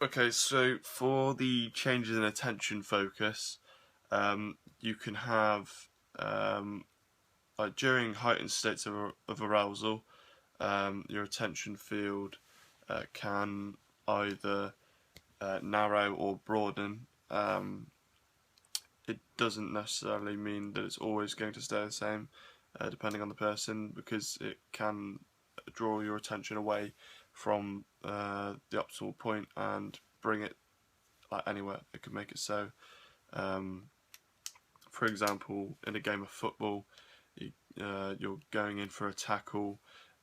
Okay, so for the changes in attention focus, you can have like during heightened states of arousal, your attention field can either narrow or broaden. It doesn't necessarily mean that it's always going to stay the same, depending on the person, because it can draw your attention away from the optimal point and bring it like anywhere. It could make it so. Um, for example, in a game of football, you're going in for a tackle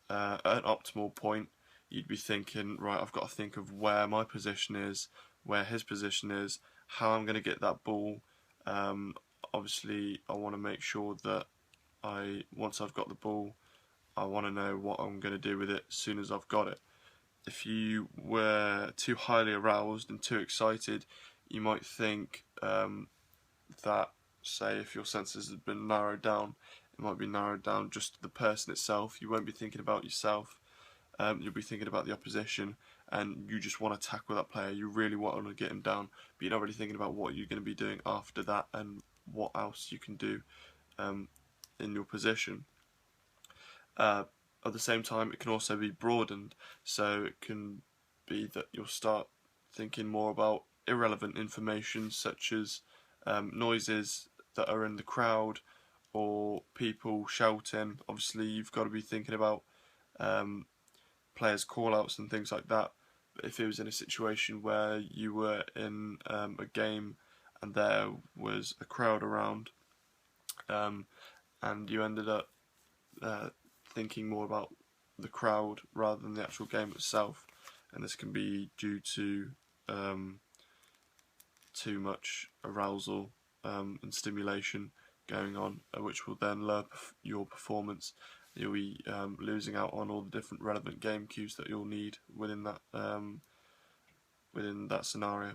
at an optimal point. You'd be thinking, right, I've got to think of where my position is, where his position is, how I'm going to get that ball. Um, Obviously, I want to make sure that once I've got the ball, I want to know what I'm going to do with it as soon as I've got it. If you were too highly aroused and too excited, you might think that, say, if your senses had been narrowed down, it might be narrowed down just to the person itself. You won't be thinking about yourself. You'll be thinking about the opposition, and you just want to tackle that player. You really want to get him down, but you're not really thinking about what you're going to be doing after that and what else you can do in your position. At the same time, it can also be broadened, so it can be that you'll start thinking more about irrelevant information, such as noises that are in the crowd or people shouting. Obviously, you've got to be thinking about um, players' call-outs and things like that. But if it was in a situation where you were in a game and there was a crowd around, and you ended up uh, thinking more about the crowd rather than the actual game itself, and this can be due to too much arousal and stimulation going on, which will then lower your performance. You'll be losing out on all the different relevant game cues that you'll need within that scenario.